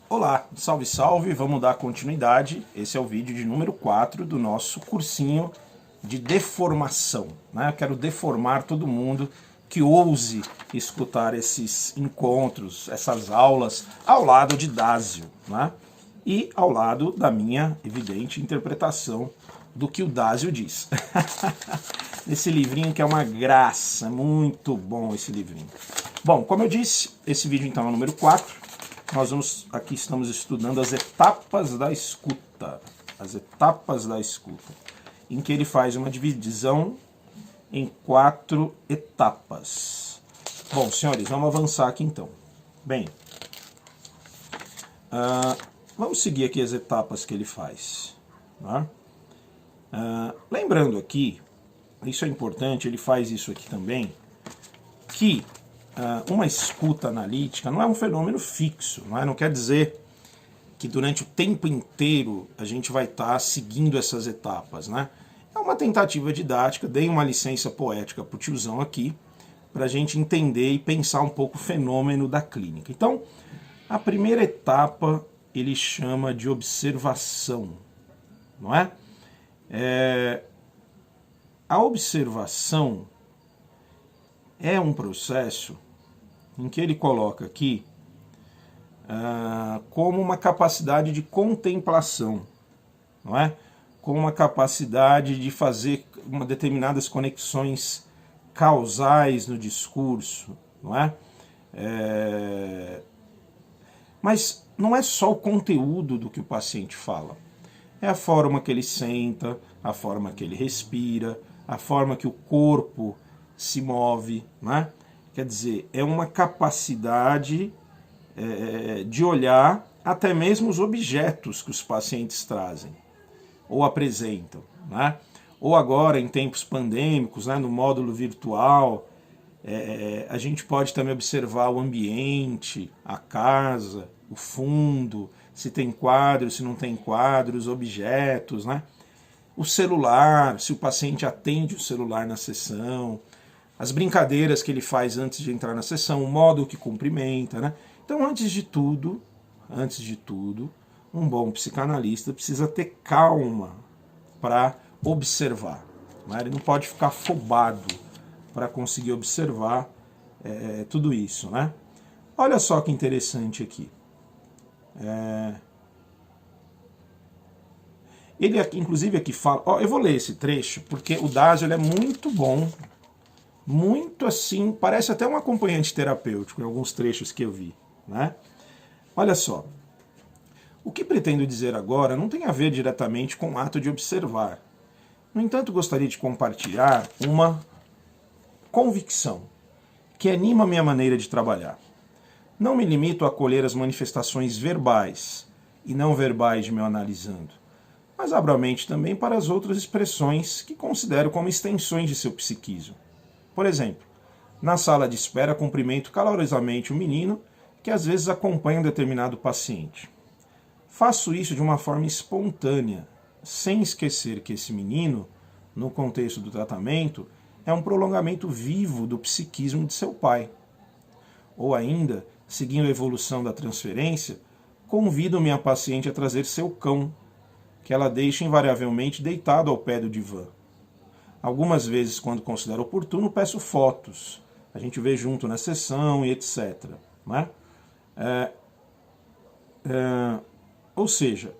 Olá, salve salve, vamos dar continuidade. Esse é o vídeo de número 4 do nosso cursinho de deformação, né? Eu quero deformar todo mundo que ouse escutar esses encontros, essas aulas ao lado de Dásio, né? E ao lado da minha evidente interpretação do que o Dásio diz. Esse livrinho que é uma graça, muito bom esse livrinho. Bom, como eu disse, esse vídeo então é o número 4. Aqui estamos estudando as etapas da escuta. As etapas da escuta. Em que ele faz uma divisão em 4 etapas. Bom, senhores, vamos avançar aqui então. Bem, vamos seguir aqui as etapas que ele faz. Tá? Lembrando aqui, isso é importante, ele faz isso aqui também, que uma escuta analítica não é um fenômeno fixo, não quer dizer que durante o tempo inteiro a gente vai estar seguindo essas etapas, né? É uma tentativa didática, dei uma licença poética pro tiozão aqui, para a gente entender e pensar um pouco o fenômeno da clínica. Então, a primeira etapa ele chama de observação, não é? A observação é um processo em que ele coloca aqui como uma capacidade de contemplação, não é? Como uma capacidade de fazer determinadas conexões causais no discurso, não é? Mas não é só o conteúdo do que o paciente fala, é a forma que ele senta, a forma que ele respira, a forma que o corpo se move, não é? Quer dizer, é uma capacidade de olhar até mesmo os objetos que os pacientes trazem ou apresentam, né? Ou agora, em tempos pandêmicos, né, no módulo virtual, a gente pode também observar o ambiente, a casa, o fundo, se tem quadros, se não tem quadros, objetos, né? O celular, se o paciente atende o celular na sessão, as brincadeiras que ele faz antes de entrar na sessão, o modo que cumprimenta, né? Então, antes de tudo, um bom psicanalista precisa ter calma para observar, né? Ele não pode ficar afobado para conseguir observar tudo isso, né? Olha só que interessante aqui. Ele, inclusive, aqui fala... eu vou ler esse trecho, porque o Dásio ele é muito bom, muito assim, parece até um acompanhante terapêutico em alguns trechos que eu vi, né? Olha só, o que pretendo dizer agora não tem a ver diretamente com o ato de observar. No entanto, gostaria de compartilhar uma convicção que anima a minha maneira de trabalhar. Não me limito a acolher as manifestações verbais e não verbais de meu analisando, mas abro a mente também para as outras expressões que considero como extensões de seu psiquismo. Por exemplo, na sala de espera cumprimento calorosamente o menino que às vezes acompanha um determinado paciente. Faço isso de uma forma espontânea, sem esquecer que esse menino, no contexto do tratamento, é um prolongamento vivo do psiquismo de seu pai. Ou ainda, seguindo a evolução da transferência, convido minha paciente a trazer seu cão, que ela deixa invariavelmente deitado ao pé do divã. Algumas vezes, quando considero oportuno, peço fotos. A gente vê junto na sessão e etc. Né? Ou seja,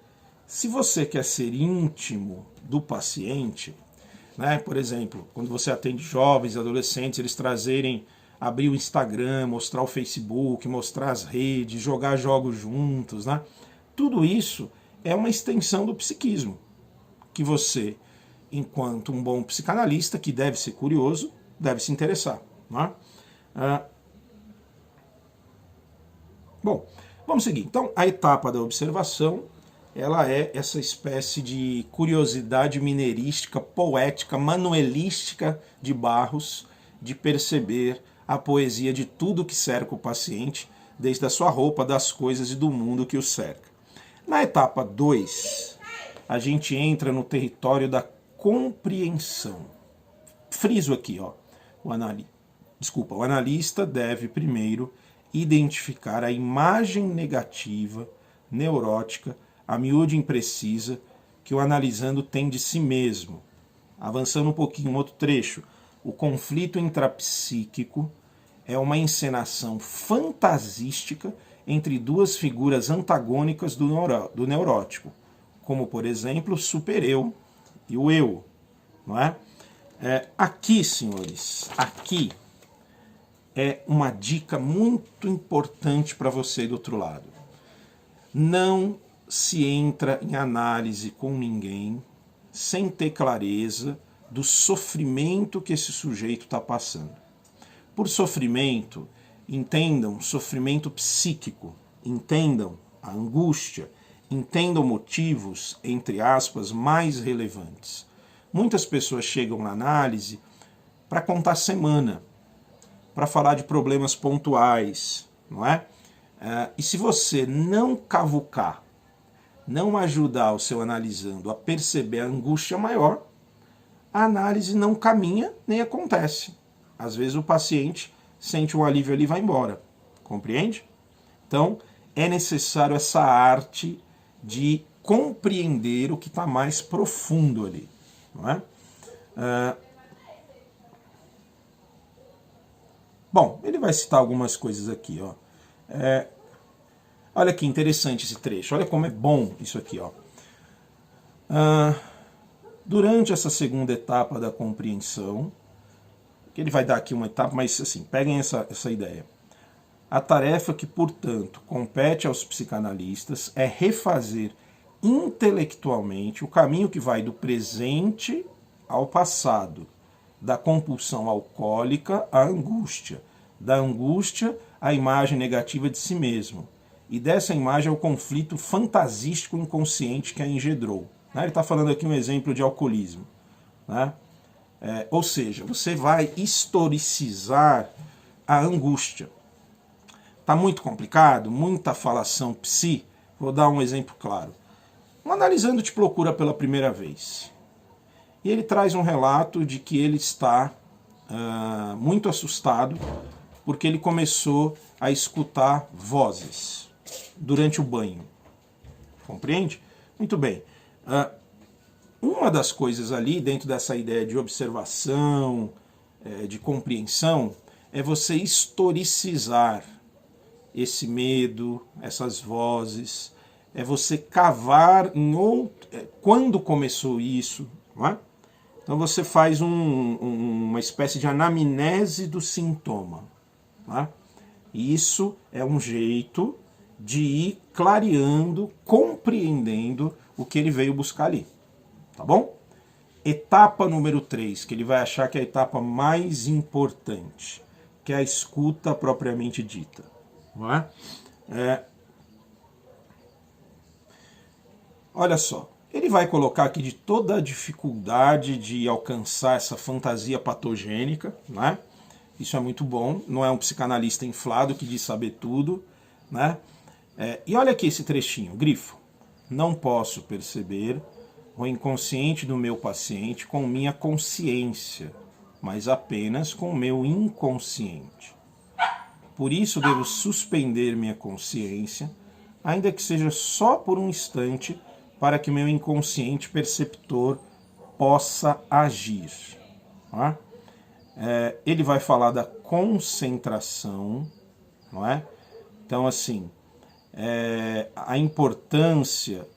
se você quer ser íntimo do paciente, né, por exemplo, quando você atende jovens e adolescentes, eles abrir o Instagram, mostrar o Facebook, mostrar as redes, jogar jogos juntos, né? Tudo isso é uma extensão do psiquismo, que você, enquanto um bom psicanalista, que deve ser curioso, deve se interessar. Né? Bom, vamos seguir. Então, a etapa da observação, ela é essa espécie de curiosidade mineirística, poética, manuelística de Barros, de perceber a poesia de tudo que cerca o paciente, desde a sua roupa, das coisas e do mundo que o cerca. Na etapa 2, a gente entra no território da compreensão. Friso aqui, ó, o analista deve primeiro identificar a imagem negativa neurótica, a miúde imprecisa, que o analisando tem de si mesmo. Avançando um pouquinho, um outro trecho. O conflito intrapsíquico é uma encenação fantasística entre duas figuras antagônicas do neurótico, como, por exemplo, o supereu e o eu. Não é? Aqui, senhores, aqui é uma dica muito importante para você do outro lado. Não se entra em análise com ninguém sem ter clareza do sofrimento que esse sujeito está passando. Por sofrimento, entendam sofrimento psíquico, entendam a angústia, entendam motivos, entre aspas, mais relevantes. Muitas pessoas chegam na análise para contar semana, para falar de problemas pontuais, não é? E se você não cavucar, não ajudar o seu analisando a perceber a angústia maior, a análise não caminha nem acontece. Às vezes o paciente sente um alívio ali e vai embora. Compreende? Então, é necessário essa arte de compreender o que está mais profundo ali. Não é? Bom, ele vai citar algumas coisas aqui. Ó. Olha que interessante esse trecho. Olha como é bom isso aqui. Ó. Durante essa segunda etapa da compreensão, que ele vai dar aqui uma etapa, mas assim, peguem essa ideia. A tarefa que, portanto, compete aos psicanalistas é refazer intelectualmente o caminho que vai do presente ao passado, da compulsão alcoólica à angústia, da angústia à imagem negativa de si mesmo, e dessa imagem ao conflito fantasístico inconsciente que a engendrou. Ele está falando aqui um exemplo de alcoolismo. Ou seja, você vai historicizar a angústia. Está muito complicado, muita falação psi. Vou dar um exemplo claro. Um analisando te procura pela primeira vez. E ele traz um relato de que ele está muito assustado porque ele começou a escutar vozes durante o banho. Compreende? Muito bem. Uma das coisas ali, dentro dessa ideia de observação, de compreensão, é você historicizar esse medo, essas vozes, é você cavar em quando começou isso, não é? Então você faz uma espécie de anamnese do sintoma. Não é? E isso é um jeito de ir clareando, compreendendo o que ele veio buscar ali. Tá bom? Etapa número 3, que ele vai achar que é a etapa mais importante, que é a escuta propriamente dita. Não é? Olha só, ele vai colocar aqui de toda a dificuldade de alcançar essa fantasia patogênica, né? Isso é muito bom, não é um psicanalista inflado que diz saber tudo, né? E olha aqui esse trechinho, grifo. Não posso perceber o inconsciente do meu paciente com minha consciência, mas apenas com o meu inconsciente. Por isso devo suspender minha consciência, ainda que seja só por um instante, para que meu inconsciente perceptor possa agir. Tá? Ele vai falar da concentração, não é? Então, assim, a importância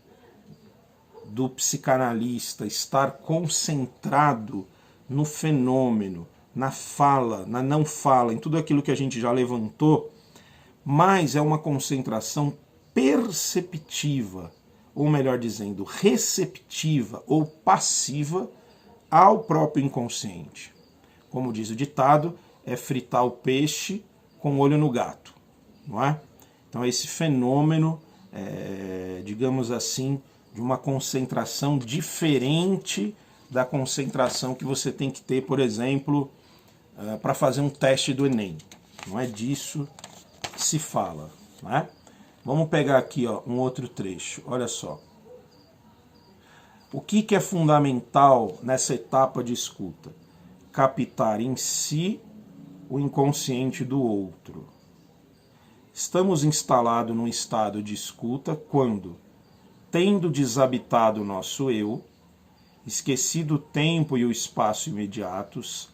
do psicanalista estar concentrado no fenômeno, na fala, na não fala, em tudo aquilo que a gente já levantou, mas é uma concentração perceptiva, ou melhor dizendo, receptiva ou passiva ao próprio inconsciente. Como diz o ditado, é fritar o peixe com o olho no gato, não é? Então esse fenômeno, digamos assim, de uma concentração diferente da concentração que você tem que ter, por exemplo, para fazer um teste do Enem. Não é disso que se fala, não é? Vamos pegar aqui um outro trecho, olha só. O que é fundamental nessa etapa de escuta? Captar em si o inconsciente do outro. Estamos instalados num estado de escuta quando, tendo desabitado o nosso eu, esquecido o tempo e o espaço imediatos,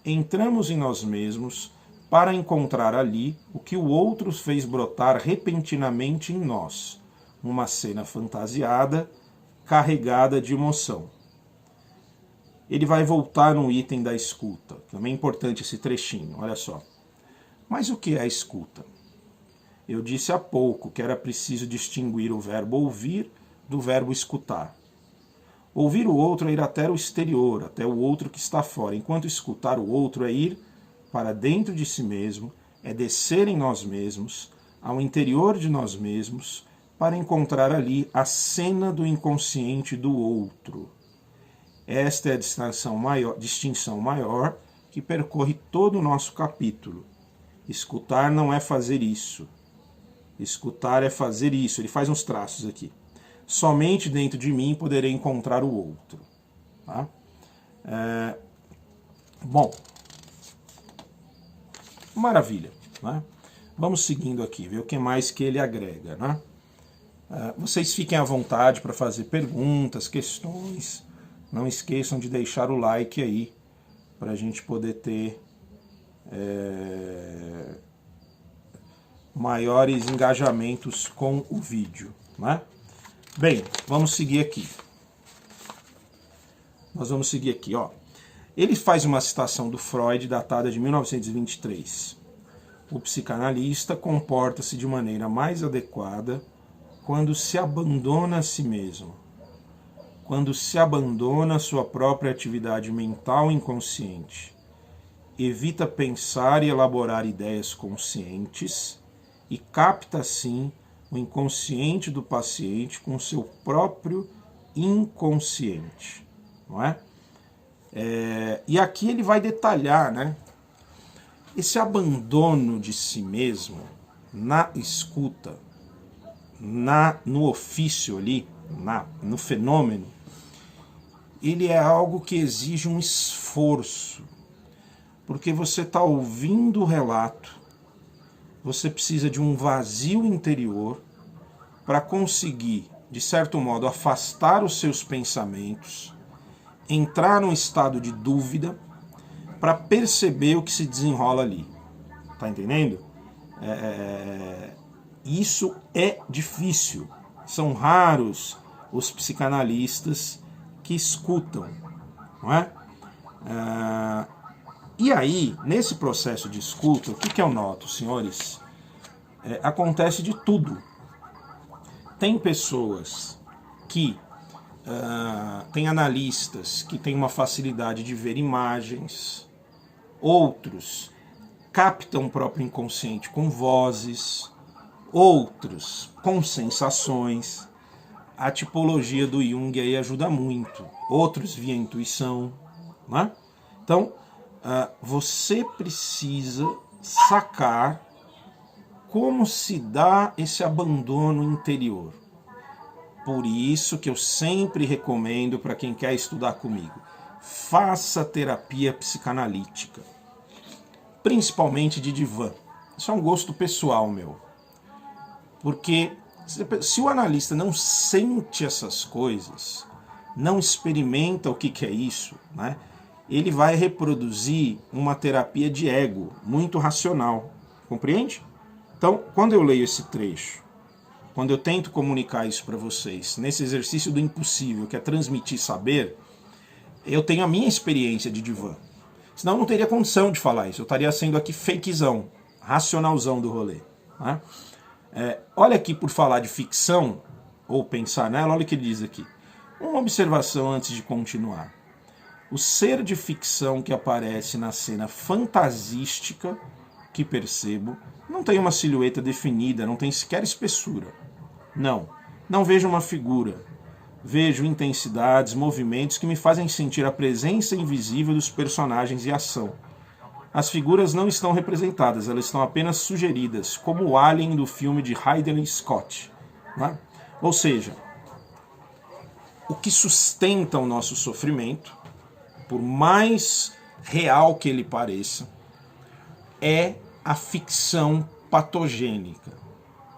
entramos em nós mesmos para encontrar ali o que o outro fez brotar repentinamente em nós, uma cena fantasiada, carregada de emoção. Ele vai voltar no item da escuta. Também é importante esse trechinho, olha só. Mas o que é a escuta? Eu disse há pouco que era preciso distinguir o verbo ouvir do verbo escutar. Ouvir o outro é ir até o exterior, até o outro que está fora, enquanto escutar o outro é ir para dentro de si mesmo, é descer em nós mesmos, ao interior de nós mesmos, para encontrar ali a cena do inconsciente do outro. Esta é a distinção maior que percorre todo o nosso capítulo. Escutar não é fazer isso. Escutar é fazer isso. Ele faz uns traços aqui. Somente dentro de mim poderei encontrar o outro. Tá? Bom, maravilha. Né? Vamos seguindo aqui, ver o que mais que ele agrega. Né? Vocês fiquem à vontade para fazer perguntas, questões. Não esqueçam de deixar o like aí, para a gente poder ter maiores engajamentos com o vídeo. Né? Bem, vamos seguir aqui. Nós vamos seguir aqui, ó. Ele faz uma citação do Freud, datada de 1923. O psicanalista comporta-se de maneira mais adequada quando se abandona a si mesmo, quando se abandona a sua própria atividade mental inconsciente, evita pensar e elaborar ideias conscientes e capta, assim, o inconsciente do paciente com seu próprio inconsciente. Não é? E aqui ele vai detalhar, né? Esse abandono de si mesmo na escuta, no ofício ali, no fenômeno, ele é algo que exige um esforço, porque você está ouvindo o relato, você precisa de um vazio interior para conseguir, de certo modo, afastar os seus pensamentos, entrar num estado de dúvida para perceber o que se desenrola ali. Tá entendendo? Isso é difícil. São raros os psicanalistas que escutam, não é? E aí, nesse processo de escuta, o que eu noto, senhores? Acontece de tudo. Tem pessoas que tem analistas que têm uma facilidade de ver imagens, outros captam o próprio inconsciente com vozes, outros com sensações. A tipologia do Jung aí ajuda muito, outros via intuição. Né? Então, você precisa sacar como se dá esse abandono interior. Por isso que eu sempre recomendo para quem quer estudar comigo, faça terapia psicanalítica, principalmente de divã. Isso é um gosto pessoal meu. Porque se o analista não sente essas coisas, não experimenta o que é isso, né, ele vai reproduzir uma terapia de ego, muito racional. Compreende? Então, quando eu leio esse trecho, quando eu tento comunicar isso para vocês, nesse exercício do impossível, que é transmitir saber, eu tenho a minha experiência de divã. Senão eu não teria condição de falar isso. Eu estaria sendo aqui fakezão, racionalzão do rolê. Né? Olha aqui, por falar de ficção, ou pensar nela, olha o que ele diz aqui. Uma observação antes de continuar. O ser de ficção que aparece na cena fantasística que percebo não tem uma silhueta definida, não tem sequer espessura. Não vejo uma figura. Vejo intensidades, movimentos que me fazem sentir a presença invisível dos personagens e ação. As figuras não estão representadas, elas estão apenas sugeridas, como o Alien do filme de Ridley Scott. Né? Ou seja, o que sustenta o nosso sofrimento, por mais real que ele pareça, é a ficção patogênica.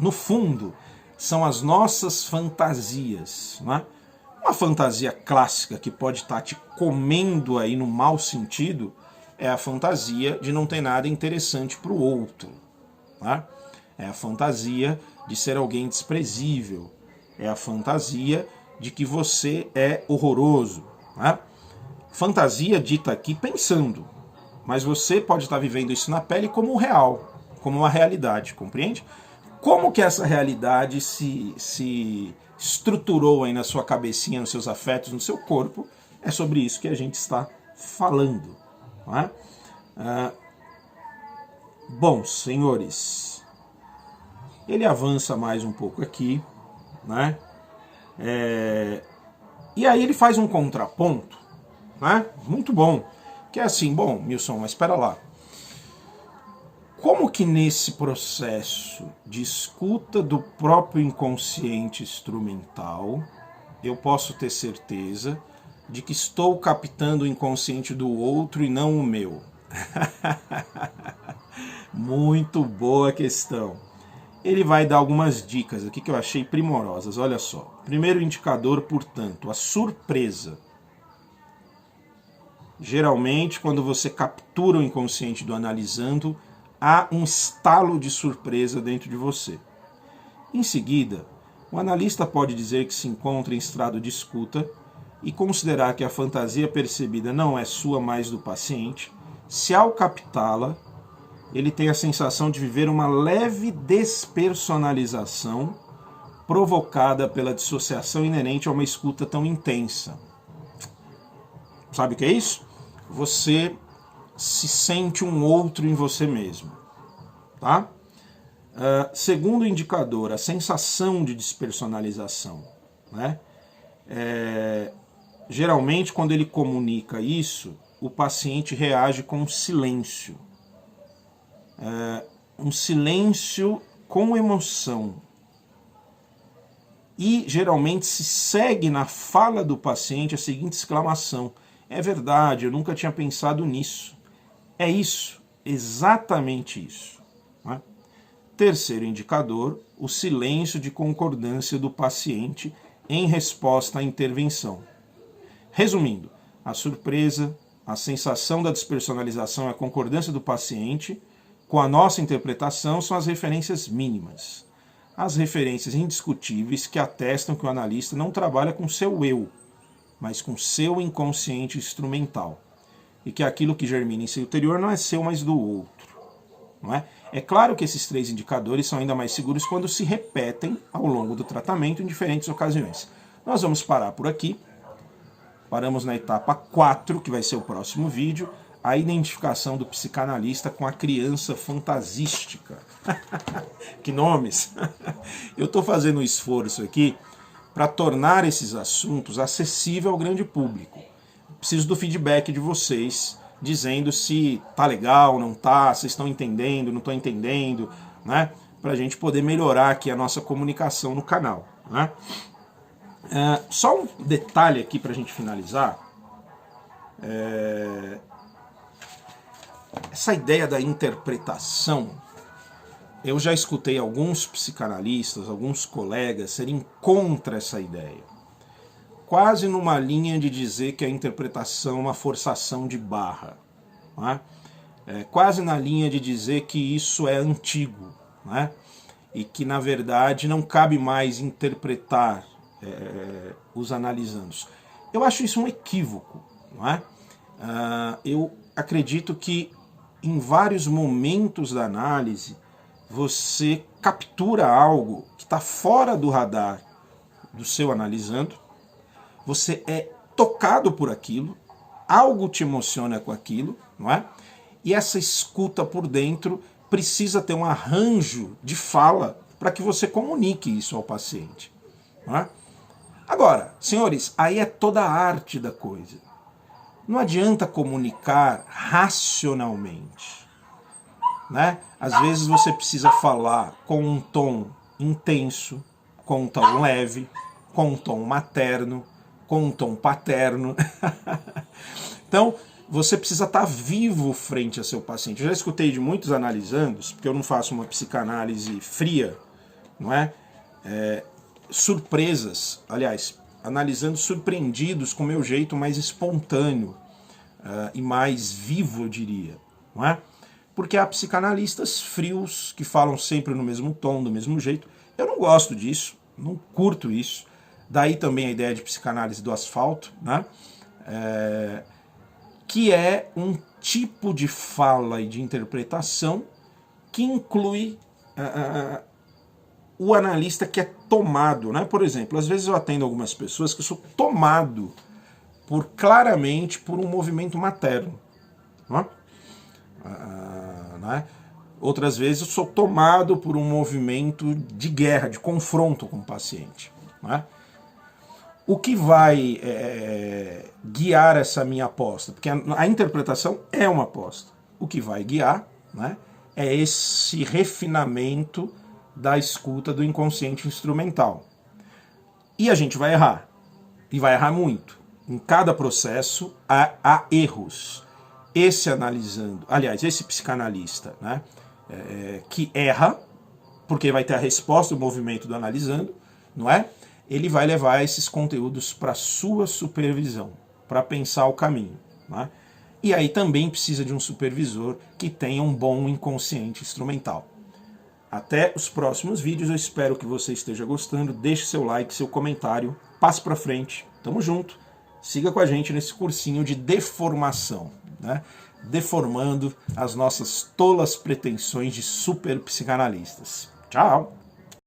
No fundo, são as nossas fantasias, né? Uma fantasia clássica que pode estar te comendo aí no mau sentido é a fantasia de não ter nada interessante para o outro, né? É a fantasia de ser alguém desprezível, é a fantasia de que você é horroroso, né? Fantasia dita aqui pensando, mas você pode estar vivendo isso na pele como real, como uma realidade, compreende? Como que essa realidade se estruturou aí na sua cabecinha, nos seus afetos, no seu corpo, é sobre isso que a gente está falando, não é? Bom, senhores, ele avança mais um pouco aqui, né? E aí ele faz um contraponto, né? Muito bom, que é assim, bom, Milson, mas espera lá. Como que nesse processo de escuta do próprio inconsciente instrumental, eu posso ter certeza de que estou captando o inconsciente do outro e não o meu? Muito boa questão. Ele vai dar algumas dicas aqui que eu achei primorosas, olha só. Primeiro indicador, portanto, a surpresa. Geralmente, quando você captura o inconsciente do analisando, há um estalo de surpresa dentro de você. Em seguida, o analista pode dizer que se encontra em estado de escuta e considerar que a fantasia percebida não é sua, mas do paciente, se ao captá-la, ele tem a sensação de viver uma leve despersonalização provocada pela dissociação inerente a uma escuta tão intensa. Sabe o que é isso? Você se sente um outro em você mesmo, tá? Segundo indicador, a sensação de despersonalização, né? Geralmente, quando ele comunica isso, o paciente reage com silêncio. Um silêncio com emoção. E geralmente se segue na fala do paciente a seguinte exclamação: é verdade, eu nunca tinha pensado nisso. É isso, exatamente isso. Né? Terceiro indicador, o silêncio de concordância do paciente em resposta à intervenção. Resumindo, a surpresa, a sensação da despersonalização e a concordância do paciente com a nossa interpretação são as referências mínimas. As referências indiscutíveis que atestam que o analista não trabalha com seu eu, mas com seu inconsciente instrumental. E que aquilo que germina em seu interior não é seu, mas do outro. Não é? É claro que esses três indicadores são ainda mais seguros quando se repetem ao longo do tratamento em diferentes ocasiões. Nós vamos parar por aqui. Paramos na etapa 4, que vai ser o próximo vídeo, a identificação do psicanalista com a criança fantasística. Que nomes! Eu estou fazendo um esforço aqui para tornar esses assuntos acessíveis ao grande público. Preciso do feedback de vocês, dizendo se tá legal, não tá, se estão entendendo, não estão entendendo, né? Para a gente poder melhorar aqui a nossa comunicação no canal, né? Só um detalhe aqui para a gente finalizar. Essa ideia da interpretação, eu já escutei alguns psicanalistas, alguns colegas serem contra essa ideia. Quase numa linha de dizer que a interpretação é uma forçação de barra. Né? Quase na linha de dizer que isso é antigo. Né? E que, na verdade, não cabe mais interpretar os analisandos. Eu acho isso um equívoco. Não é? Eu acredito que em vários momentos da análise você captura algo que está fora do radar do seu analisando, você é tocado por aquilo, algo te emociona com aquilo, não é? E essa escuta por dentro precisa ter um arranjo de fala para que você comunique isso ao paciente. Não é? Agora, senhores, aí é toda a arte da coisa. Não adianta comunicar racionalmente. Né? Às vezes você precisa falar com um tom intenso, com um tom leve, com um tom materno, com um tom paterno. Então, você precisa estar vivo frente a seu paciente. Eu já escutei de muitos analisandos, porque eu não faço uma psicanálise fria, não é? Surpresas, aliás, analisando surpreendidos com o meu jeito mais espontâneo e mais vivo, eu diria, não é? Porque há psicanalistas frios que falam sempre no mesmo tom, do mesmo jeito. Eu não gosto disso, não curto isso. Daí também a ideia de psicanálise do asfalto, né? Que é um tipo de fala e de interpretação que inclui o analista que é tomado, né? Por exemplo, às vezes eu atendo algumas pessoas que eu sou tomado claramente por um movimento materno, né? Outras vezes eu sou tomado por um movimento de guerra, de confronto com o paciente, né? O que vai guiar essa minha aposta? Porque a interpretação é uma aposta. O que vai guiar, né, é esse refinamento da escuta do inconsciente instrumental. E a gente vai errar. E vai errar muito. Em cada processo há erros. Esse psicanalista, né, que erra, porque vai ter a resposta do movimento do analisando, não é? Ele vai levar esses conteúdos para a sua supervisão, para pensar o caminho, né? E aí também precisa de um supervisor que tenha um bom inconsciente instrumental. Até os próximos vídeos, eu espero que você esteja gostando, deixe seu like, seu comentário, passe para frente, tamo junto, siga com a gente nesse cursinho de deformação, né? Deformando as nossas tolas pretensões de super psicanalistas. Tchau!